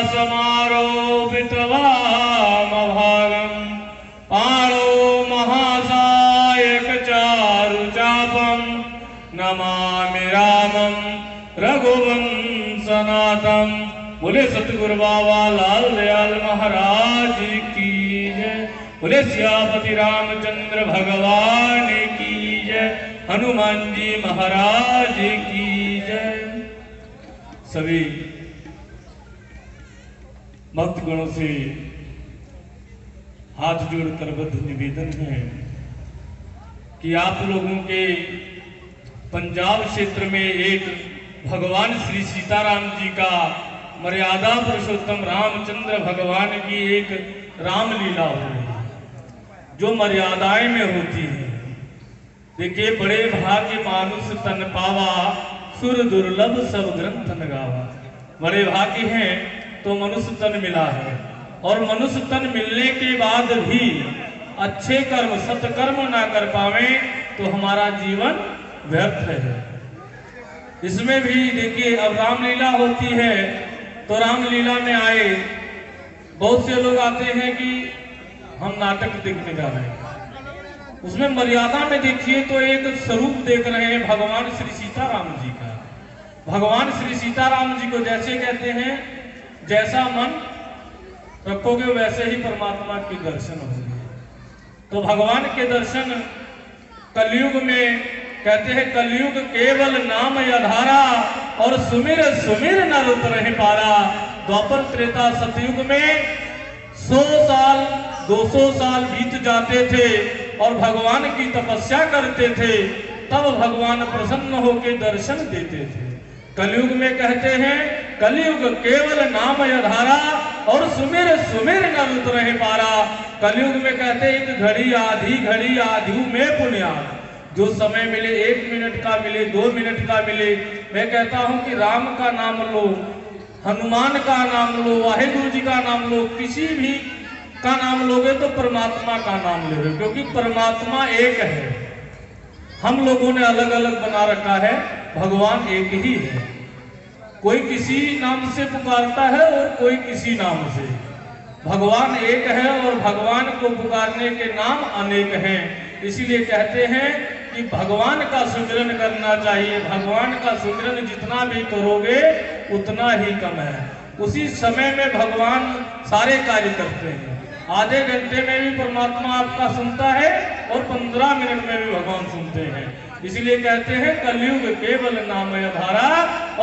समारोपितवामभागम् पाणो महासायकचारुचापं नमामि रामं रघुवंशनाथं। बोले सतगुरु बाबा लाल दयाल महाराज की जय। बोले सियापति रामचंद्र भगवान की जय। हनुमान जी महाराज की जय। सभी भक्त गणों से हाथ जोड़कर बद्ध निवेदन है कि आप लोगों के पंजाब क्षेत्र में एक भगवान श्री सीताराम जी का मर्यादा पुरुषोत्तम रामचंद्र भगवान की एक रामलीला हो रही है जो मर्यादाएं में होती है। देखिए, बड़े भाग्य मानुष तन पावा सुर दुर्लभ सब ग्रंथ न गावा। बड़े भाग्य हैं तो मनुष्य तन मिला है, और मनुष्य तन मिलने के बाद भी अच्छे कर्म सत्कर्म ना कर पावे तो हमारा जीवन व्यर्थ है। इसमें भी देखिए, अब रामलीला होती है तो रामलीला में आए बहुत से लोग आते हैं कि हम नाटक देखने जा रहे हैं। उसमें मर्यादा में देखिए तो एक स्वरूप देख रहे हैं भगवान श्री सीताराम जी का। भगवान श्री सीताराम जी को जैसे कहते हैं जैसा मन रखोगे वैसे ही परमात्मा के दर्शन होंगे। तो भगवान के दर्शन कलयुग में कहते हैं कलयुग केवल नाम आधारा और सुमिर सुमिर न रुत रहे पारा। द्वापर त्रेता सतयुग में 100 साल 200 साल बीत जाते थे और भगवान की तपस्या करते थे, तब भगवान प्रसन्न होकर दर्शन देते थे। कलयुग में कहते हैं कलयुग केवल नाम आधारा और सुमिर सुमिर न रुत रहे पारा। कलयुग में कहते हैं एक घड़ी आधी में पुण्या। जो समय मिले 1 मिनट का मिले 2 मिनट का मिले, मैं कहता हूं कि राम का नाम लो, हनुमान का नाम लो, वाहेगुरु जी का नाम लो, किसी भी का नाम लोगे तो परमात्मा का नाम ले लो, क्योंकि परमात्मा एक है। हम लोगों ने अलग अलग बना रखा है, भगवान एक ही है। कोई किसी नाम से पुकारता है और कोई किसी नाम से। भगवान एक है और भगवान को पुकारने के नाम अनेक हैं। इसीलिए कहते हैं कि भगवान का सुमिरन करना चाहिए। भगवान का सुमिरन जितना भी करोगे उतना ही कम है। उसी समय में भगवान सारे कार्य करते हैं। आधे घंटे में भी परमात्मा आपका सुनता है और 15 मिनट में भी भगवान सुनते हैं। इसलिए कहते हैं कलयुग केवल नाम आधारा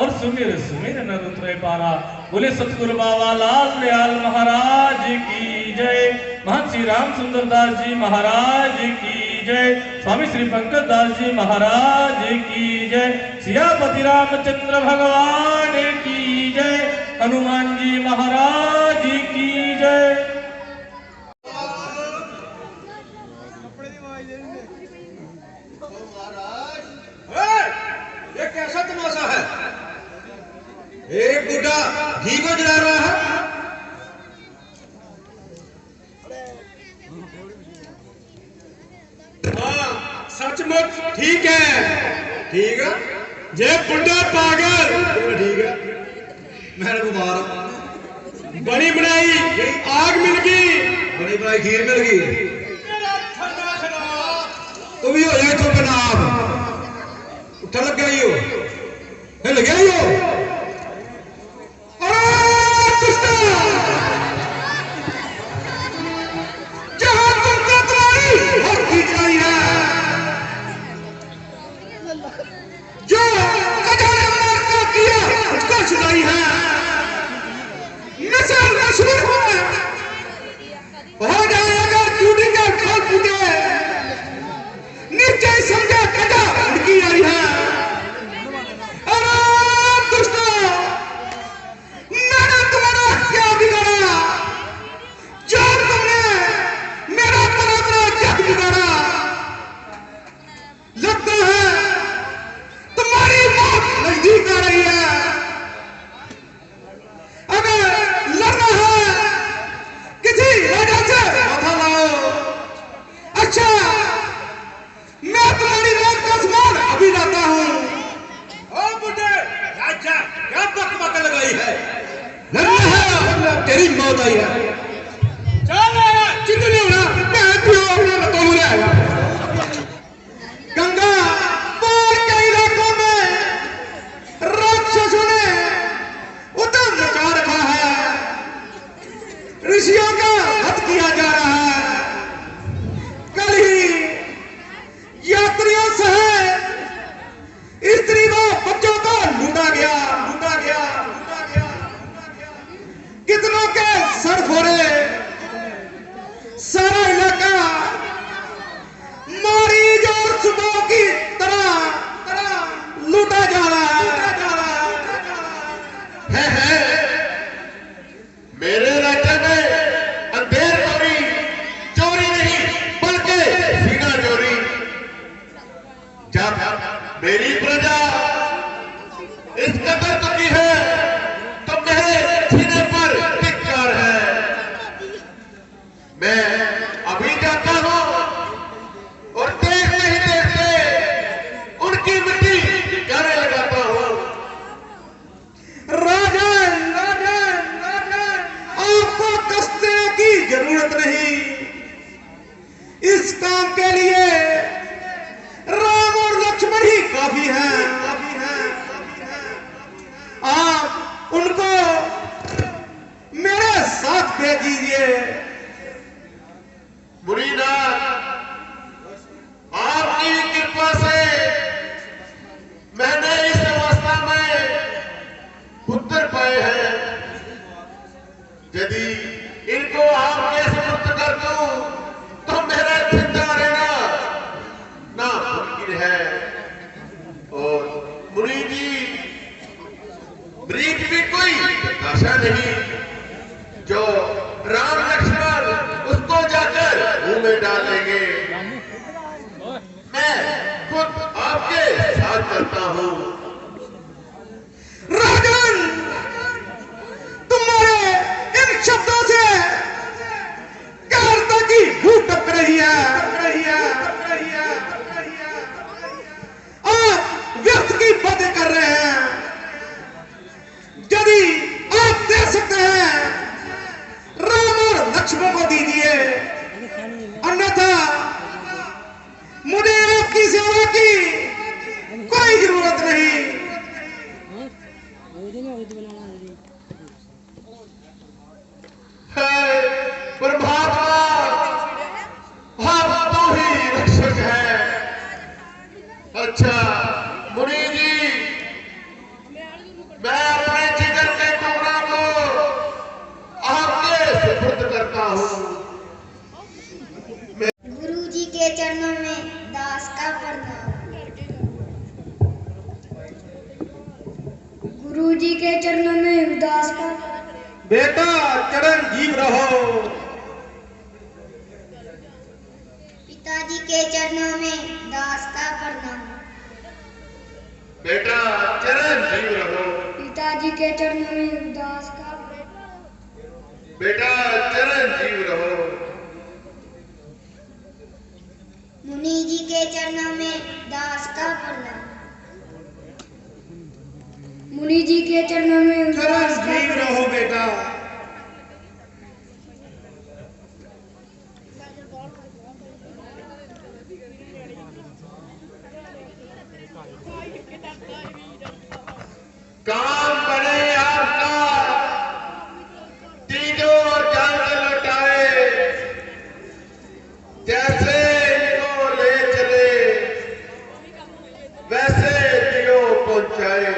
और सुमिर सुमिर न रुत रहे पारा। बोले सतगुरु बाबा लाल दयाल महाराज की जय। महंत श्री राम सुंदर दास जी महाराज की जय। स्वामी श्री पंकज दास जी महाराज की जय। सियापति रामचंद्र भगवान की जय। हनुमान जी महाराज की जय। ये कैसा तमाशा है? एक बुढ़ा घी को जला रहा है। हाँ, सचमुच ठीक है, ठीक है। जे बुढ़ा पागल ठीक है। मैं बीमार हूं। बनी बनाई आग मिल गई, बनी बनाई खीर मिल गई। तू भी हो जाए तो बनाब उठा लग गई हो, हिल गई हो। जहां तुमको तुम्हारी और की चलाई है, जो अजाने मार को किया उसको सुनाई है। नशा मशहूर हो जाए अगर चूड़ी का खोल फूटे, नीचे समझा कटा उड़की आई है। अरे दुष्टो, मैंने तुम्हारा क्या बिगाड़ा? जब तुमने मेरा बड़ा जग बिगाड़ा, लगता है तुम्हारी मौत नजदीक आ रही है। अगर लड़ना है तेरी मौत आई है। चल चिंतु नहीं होना, मैं पियो अपने रतों में आएगा। गंगा पार के इलाकों में राक्षसों ने उधम मचा रखा है, ऋषियों का हत्या किया जा रहा है। कल ही यात्रियों सहित स्त्री व बच्चों को लूटा गया। कितनों के सर फोड़े, सारा इलाका मरीज और सुबह की तरह लूटा जा रहा है। मेरे राज्य में अंधेर चोरी नहीं बल्कि सीना चोरी। जब मेरी प्रजा इस कदर की है तो मेरे सीने पर धिक्कार है। मैं अभी जाता हूं और देखते ही देखते उनकी मिट्टी ठिकाने लगाता हूं। राजन, आपको कष्ट की जरूरत नहीं। इस काम के लिए राम और लक्ष्मण ही काफी हैं। आप उनको मेरे साथ भेज दीजिए। मुनीनाथ, आपकी कृपा से मैंने इस अवस्था में पुत्र पाए हैं। यदि इनको आपके समुक्त कर दूं तो मेरा जिंदा रहना नामुमकिन है। और मुनि जी, मृग भी कोई भाषा नहीं जो राम लक्ष्मण उसको जाकर मुंह में डालेंगे। मैं खुद आपके साथ करता हूं। राजन, तुम्हारे इन शब्दों से कारता की भूख टप रही है। आप व्यर्थ की बातें कर रहे हैं। यदि आप दे सकते हैं राम और लक्ष्मण को दीजिए, अन्यथा मुझे आपकी सेवा की कोई जरूरत नहीं। परमात्मा, आप तो ही रक्षक है। अच्छा मुनि जी, मैं अपने जिगर के टुकड़ा को आपके सुपुर्द करता हूं। गुरु जी के चरणों में दास का प्रणाम। गुरु जी के चरणों में दास का बेटा चरण जीव रहो। पिताजी के चरणों में दास का प्रणाम। बेटा चरण जीव रहो। पिताजी के चरणों में दास का बेटा चरण जीव रहो। मुनि जी के चरणों में दास का प्रणाम। मुनि जी के चरणों में चरण जीव रहो बेटा। काम बने आपका, तीजों और जान लौटाए। जैसे इनको ले चले वैसे दियो पहुंचाए।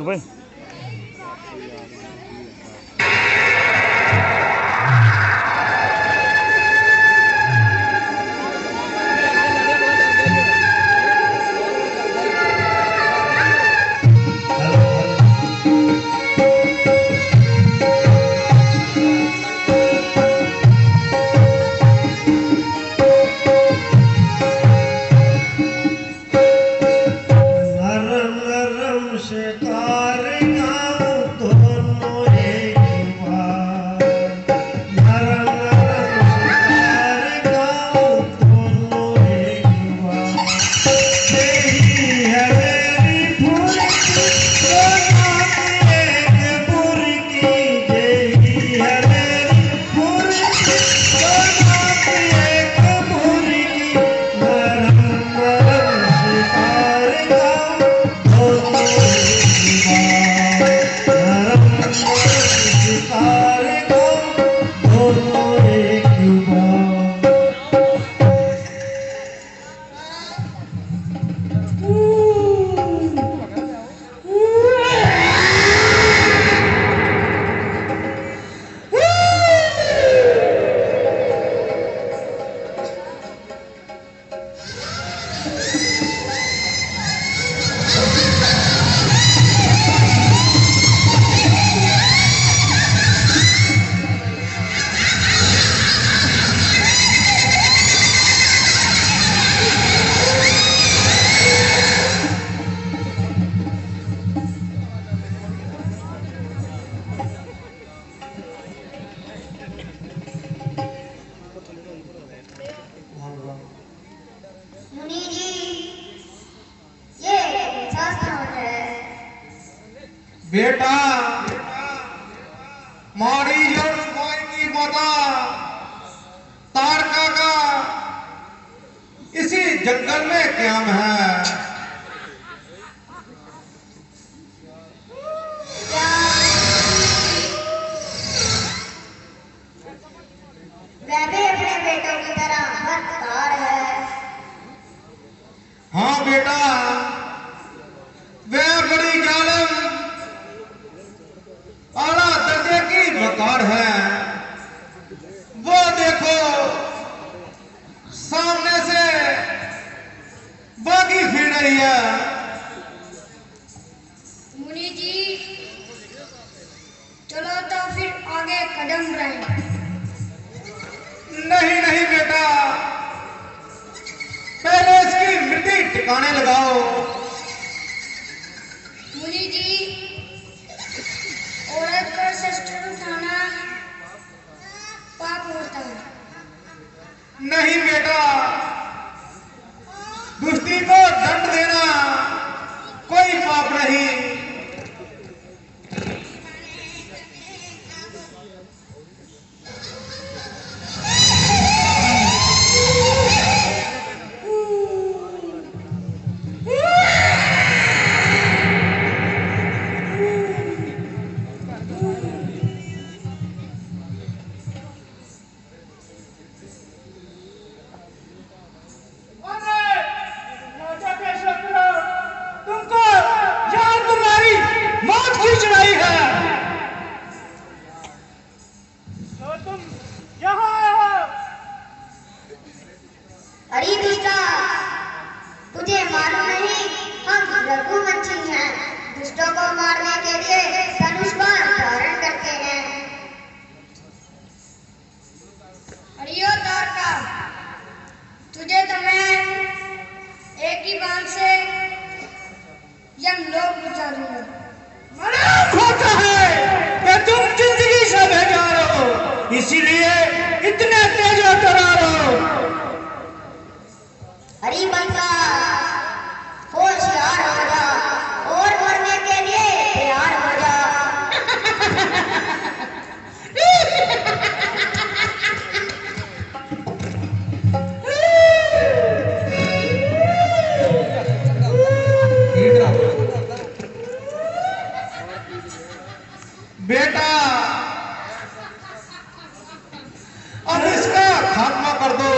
भाई मुनि जी, ये कौन-सा स्थान है? बेटा मारी और सुमाई की माता तारका का इसी जंगल में क्याम है। वह भी अपने बेटों की तरह बदकार है। हाँ बेटा, वह बड़ी जालिम आला दर्जे की मकार है। वो देखो सामने से बागी फिर रही है। मुनि जी, चलो तो फिर आगे कदम बढ़ाएं। नहीं नहीं बेटा, पहले इसकी मिट्टी ठिकाने लगाओ। मुनि जी, औरत पर शस्त्र उठाना पाप होता है। नहीं बेटा, दुष्टी को दंड देना कोई पाप नहीं। तुमको यार तुम्हारी मौत की चढ़ाई है तो तुम यहाँ आए हो। अरे दुष्टा, तुझे मालूम नहीं हम रघुवंशी हैं। दुष्टों को मारने के लिए धनुष बाण धारण करते हैं। अरे ओ तारका, तुझे तो मैं एक ही बाण से यमलोक पहुंचा दूंगा। मनाफ होता है कि तुम जिंदगी से बेकार हो, इसीलिए इतने तेज तरार हो। अरे बंदा, होशियार हो जा और मरने के लिए तैयार हो जा। बेटा, अब इसका खात्मा कर दो।